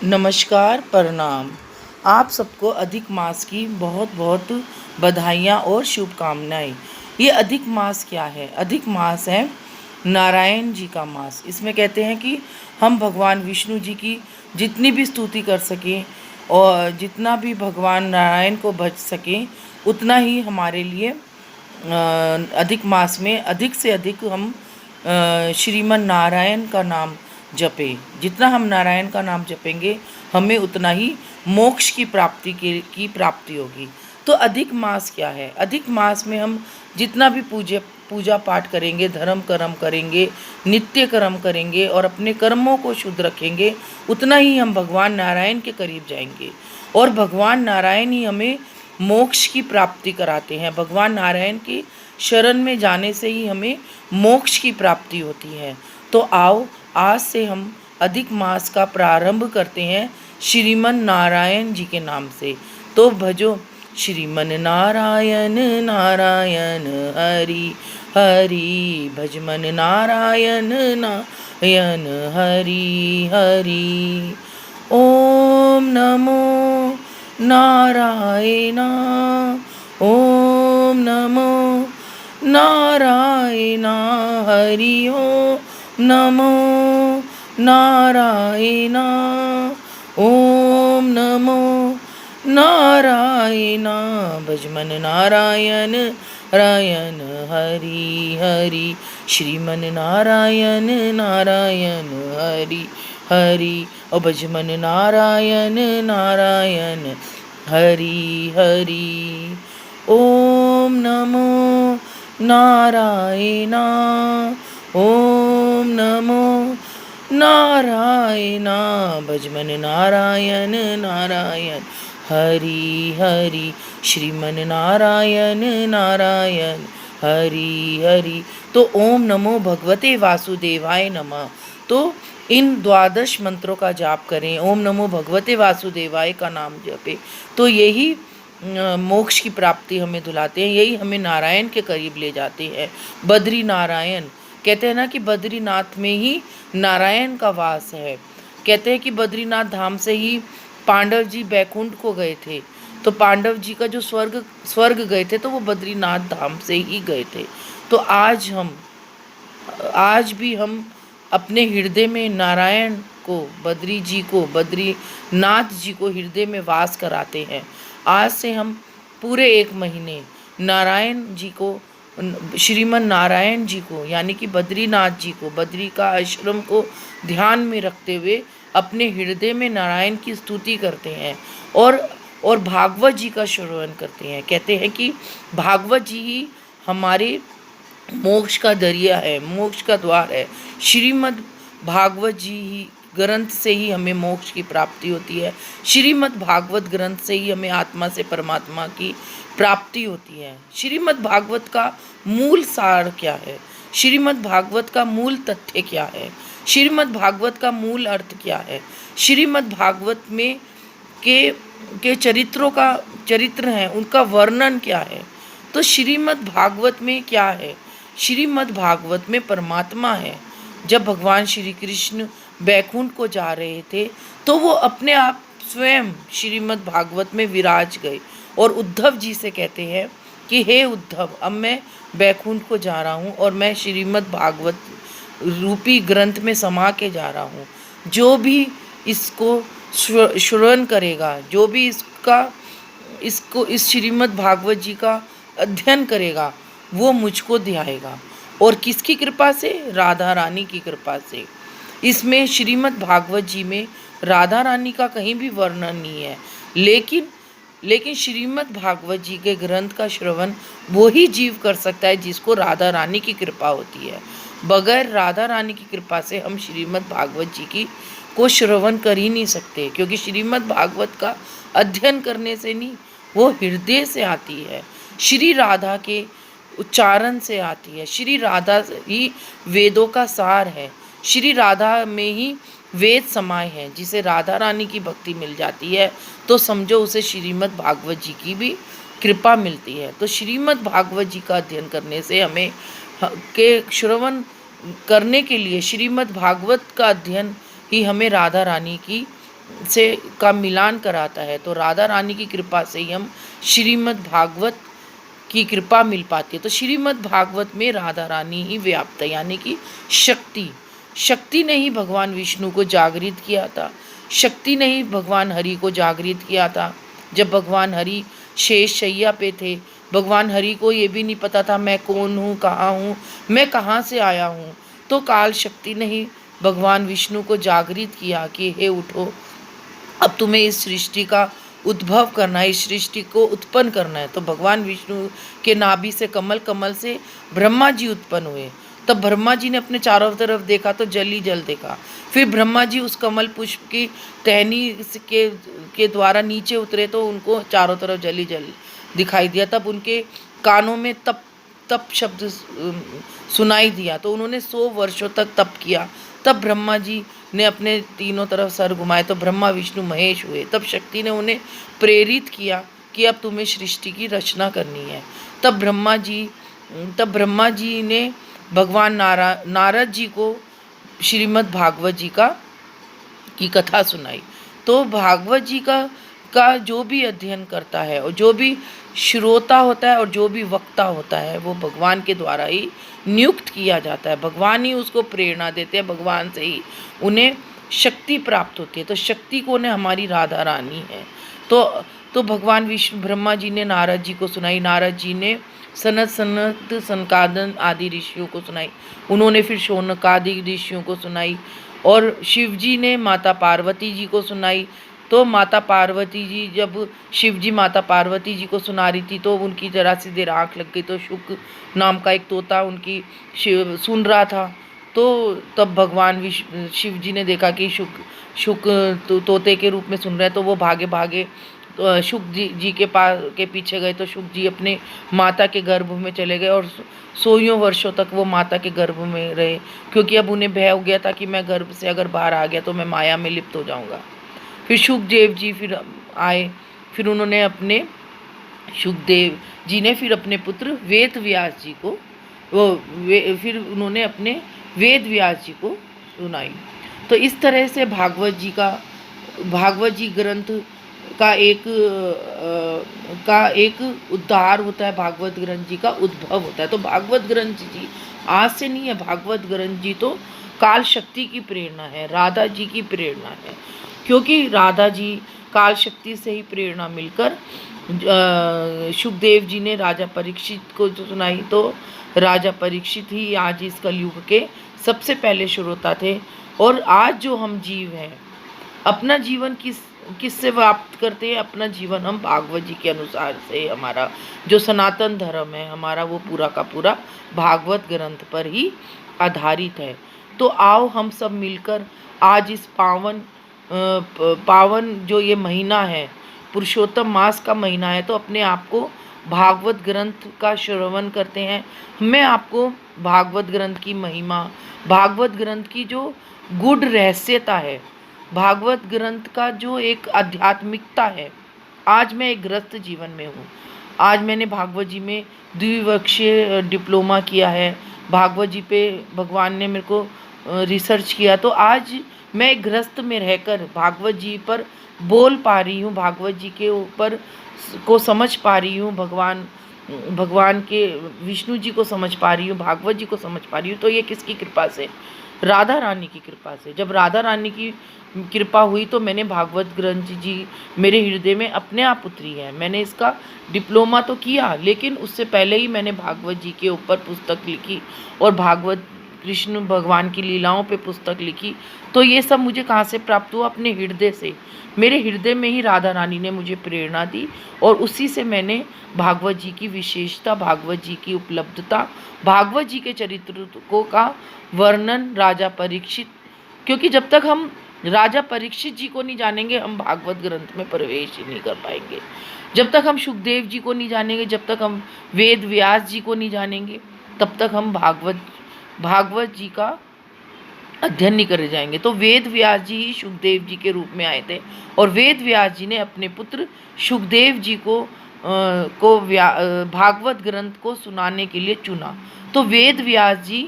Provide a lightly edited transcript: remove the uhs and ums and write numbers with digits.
नमस्कार, प्रणाम। आप सबको अधिक मास की बहुत बहुत बधाइयाँ और शुभकामनाएं। ये अधिक मास क्या है? अधिक मास है नारायण जी का मास। इसमें कहते हैं कि हम भगवान विष्णु जी की जितनी भी स्तुति कर सकें और जितना भी भगवान नारायण को भज सकें, उतना ही हमारे लिए अधिक मास में अधिक से अधिक हम श्रीमन नारायण का नाम जपें। जितना हम नारायण का नाम जपेंगे, हमें उतना ही मोक्ष की प्राप्ति होगी। तो अधिक मास क्या है? अधिक मास में हम जितना भी पूजा पाठ करेंगे, धर्म कर्म करेंगे, नित्य कर्म करेंगे और अपने कर्मों को शुद्ध रखेंगे, उतना ही हम भगवान नारायण के करीब जाएंगे। और भगवान नारायण ही हमें मोक्ष की प्राप्ति कराते हैं। भगवान नारायण की शरण में जाने से ही हमें मोक्ष की प्राप्ति होती है। तो आओ, आज से हम अधिक मास का प्रारंभ करते हैं श्रीमन नारायण जी के नाम से। तो भजो श्रीमन नारायण नारायण हरि हरि, भजमन नारायण नारायण हरि हरि। ओम नमो नारायण, ओम नमो नारायण हरि ओम नमो नारायण, ओम नमो नारायण, भजमन नारायण नारायण हरि हरि, श्रीमन नारायण नारायण हरि हरि, और भजमन नारायण नारायण हरि हरि। ओम नमो नारायण, ओम नमो नारायण, भजमन नारायण नारायण हरि हरि, श्रीमन नारायण नारायण हरि हरि। तो ओम नमो भगवते वासुदेवाय नमः। तो इन द्वादश मंत्रों का जाप करें, ओम नमो भगवते वासुदेवाय का नाम जपे, तो यही मोक्ष की प्राप्ति हमें दिलाते हैं, यही हमें नारायण के करीब ले जाते हैं। बद्री नारायण कहते हैं ना कि बद्रीनाथ में ही नारायण का वास है। कहते हैं कि बद्रीनाथ धाम से ही पांडव जी बैकुंठ को गए थे। तो पांडव जी का जो स्वर्ग गए थे, तो वो बद्रीनाथ धाम से ही गए थे। तो आज भी हम अपने हृदय में नारायण को, बद्रीनाथ जी को हृदय में वास कराते हैं। आज से हम पूरे 1 महीने नारायण जी को, श्रीमन नारायण जी को, यानी कि बद्रीनाथ जी को, बद्री का आश्रम को ध्यान में रखते हुए अपने हृदय में नारायण की स्तुति करते हैं और भागवत जी का श्रवण करते हैं। कहते हैं कि भागवत जी ही हमारे मोक्ष का दरिया है, मोक्ष का द्वार है। श्रीमद् भागवत जी ही ग्रंथ से ही हमें मोक्ष की प्राप्ति होती है। श्रीमद् भागवत ग्रंथ से ही हमें आत्मा से परमात्मा की प्राप्ति होती है। श्रीमद् भागवत का मूल सार क्या है? श्रीमद् भागवत का मूल तथ्य क्या है? श्रीमद् भागवत का मूल अर्थ क्या है? श्रीमद् भागवत में के चरित्र हैं, उनका वर्णन क्या है? तो श्रीमद् भागवत में क्या है? श्रीमद् भागवत में परमात्मा है। जब भगवान श्री कृष्ण बैकुंठ को जा रहे थे, तो वो अपने आप स्वयं श्रीमद् भागवत में विराज गए और उद्धव जी से कहते हैं कि हे उद्धव, अब मैं बैकुंठ को जा रहा हूँ और मैं श्रीमद् भागवत रूपी ग्रंथ में समा के जा रहा हूँ। जो भी इसको श्रवण करेगा, जो भी इस श्रीमद् भागवत जी का अध्ययन करेगा, वो मुझको ध्याएगा। और किसकी कृपा से? राधा रानी की कृपा से। इसमें श्रीमद् भागवत जी में राधा रानी का कहीं भी वर्णन नहीं है, लेकिन श्रीमद् भागवत जी के ग्रंथ का श्रवण वो ही जीव कर सकता है जिसको राधा रानी की कृपा होती है। बगैर राधा रानी की कृपा से हम श्रीमद् भागवत जी की को श्रवण कर ही नहीं सकते, क्योंकि श्रीमद् भागवत का अध्ययन करने से नहीं, वो हृदय से आती है, श्री राधा के उच्चारण से आती है। श्री राधा ही वेदों का सार है। श्री राधा में ही वेद समाये हैं। जिसे राधा रानी की भक्ति मिल जाती है, तो समझो उसे श्रीमद् भागवत जी की भी कृपा मिलती है। तो श्रीमद् भागवत जी का अध्ययन करने से हमें के श्रवण करने के लिए श्रीमद् भागवत का अध्ययन ही हमें राधा रानी की से का मिलान कराता है। तो राधा रानी की कृपा से ही हम श्रीमद् भागवत की कृपा मिल पाती है। तो श्रीमद् भागवत में राधा रानी ही व्याप्त है, यानी कि शक्ति ने ही भगवान विष्णु को जागृत किया था। शक्ति ने ही भगवान हरि को जागृत किया था। जब भगवान हरि शेष शैया पे थे, भगवान हरि को ये भी नहीं पता था मैं कौन हूँ, कहाँ हूँ, मैं कहाँ से आया हूँ। तो काल शक्ति ने ही भगवान विष्णु को जागृत किया कि हे उठो, अब तुम्हें इस सृष्टि का उद्भव करना है, इस सृष्टि को उत्पन्न करना है। तो भगवान विष्णु के नाभि से कमल से ब्रह्मा जी उत्पन्न हुए। तब ब्रह्मा जी ने अपने चारों तरफ देखा तो जल ही जल देखा। फिर ब्रह्मा जी उस कमल पुष्प की टहनी के द्वारा नीचे उतरे तो उनको चारों तरफ जल ही जल दिखाई दिया। तब उनके कानों में तप तप शब्द सुनाई दिया, तो उन्होंने 100 वर्षों तक तप किया। तब ब्रह्मा जी ने अपने तीनों तरफ सर घुमाए तो ब्रह्मा विष्णु महेश हुए। तब शक्ति ने उन्हें प्रेरित किया कि अब तुम्हें सृष्टि की रचना करनी है। तब ब्रह्मा जी ने भगवान नारद जी को श्रीमद् भागवत जी की कथा सुनाई। तो भागवत जी का जो भी अध्ययन करता है और जो भी श्रोता होता है और जो भी वक्ता होता है वो भगवान के द्वारा ही नियुक्त किया जाता है। भगवान ही उसको प्रेरणा देते हैं, भगवान से ही उन्हें शक्ति प्राप्त होती है। तो शक्ति कौन है? हमारी राधा रानी है। तो भगवान विष्णु ब्रह्मा जी ने नारद जी को सुनाई, नारद जी ने सनत सनकादन आदि ऋषियों को सुनाई, उन्होंने फिर शौनकादि ऋषियों को सुनाई, और शिव जी ने माता पार्वती जी को सुनाई। तो माता पार्वती जी, जब शिव जी माता पार्वती जी को सुना रही थी तो उनकी जरा सी देर आँख लग गई, तो शुक नाम का एक तोता उनकी सुन रहा था। तो तब भगवान शिव जी ने देखा कि शुक तोते के रूप में सुन रहे हैं, तो वो भागे भागे शुक जी के पीछे गए। तो शुक जी अपने माता के गर्भ में चले गए और 100 वर्षों तक वो माता के गर्भ में रहे, क्योंकि अब उन्हें भय हो गया था कि मैं गर्भ से अगर बाहर आ गया तो मैं माया में लिप्त हो जाऊंगा। फिर शुकदेव जी फिर आए, फिर उन्होंने शुकदेव जी ने फिर अपने पुत्र वेद व्यास जी को फिर उन्होंने अपने वेद व्यास जी को सुनाई। तो इस तरह से भागवत जी ग्रंथ का एक उद्धार होता है, भागवत ग्रंथ जी का उद्भव होता है। तो भागवत ग्रंथ जी आज से नहीं है, भागवत ग्रंथ जी तो काल शक्ति की प्रेरणा है, राधा जी की प्रेरणा है, क्योंकि राधा जी काल शक्ति से ही प्रेरणा मिलकर शुकदेव जी ने राजा परीक्षित को सुनाई। तो राजा परीक्षित ही आज इस कलयुग के सबसे पहले श्रोता थे। और आज जो हम जीव हैं, अपना जीवन किससे प्राप्त करते हैं? अपना जीवन हम भागवत जी के अनुसार से, हमारा जो सनातन धर्म है हमारा वो पूरा का पूरा भागवत ग्रंथ पर ही आधारित है। तो आओ हम सब मिलकर आज इस पावन जो ये महीना है, पुरुषोत्तम मास का महीना है, तो अपने आप को भागवत ग्रंथ का श्रवण करते हैं। मैं आपको भागवत ग्रंथ की महिमा, भागवत ग्रंथ की जो गूढ़ रहस्यता है, भागवत ग्रंथ का जो एक आध्यात्मिकता है। आज मैं एक गृहस्थ जीवन में हूँ, आज मैंने भागवत जी में द्विवर्षीय डिप्लोमा किया है, भागवत जी पे भगवान ने मेरे को रिसर्च किया। तो आज मैं एक गृहस्थ में रहकर भागवत जी पर बोल पा रही हूँ, भागवत जी के ऊपर को समझ पा रही हूँ, भगवान के विष्णु जी को समझ पा रही हूँ, भागवत जी को समझ पा रही हूँ। तो ये किसकी कृपा से? राधा रानी की कृपा से। जब राधा रानी की कृपा हुई तो मैंने भागवत ग्रंथ जी मेरे हृदय में अपने आप उतरी है। मैंने इसका डिप्लोमा तो किया, लेकिन उससे पहले ही मैंने भागवत जी के ऊपर पुस्तक लिखी और भागवत कृष्ण भगवान की लीलाओं पे पुस्तक लिखी। तो ये सब मुझे कहाँ से प्राप्त हुआ? अपने हृदय से। मेरे हृदय में ही राधा रानी ने मुझे प्रेरणा दी और उसी से मैंने भागवत जी की विशेषता, भागवत जी की उपलब्धता, भागवत जी के चरित्र का वर्णन राजा परीक्षित, क्योंकि जब तक हम राजा परीक्षित जी को नहीं जानेंगे हम भागवत ग्रंथ में प्रवेश ही नहीं कर पाएंगे। जब तक हम शुकदेव जी को नहीं जानेंगे, जब तक हम वेद व्यास जी को नहीं जानेंगे, तब तक हम भागवत जी का अध्ययन नहीं करे जाएंगे। तो वेद व्यास जी ही शुकदेव जी के रूप में आए थे और वेद व्यास जी ने अपने पुत्र शुकदेव जी को भागवत ग्रंथ को सुनाने के लिए चुना। तो वेद व्यास जी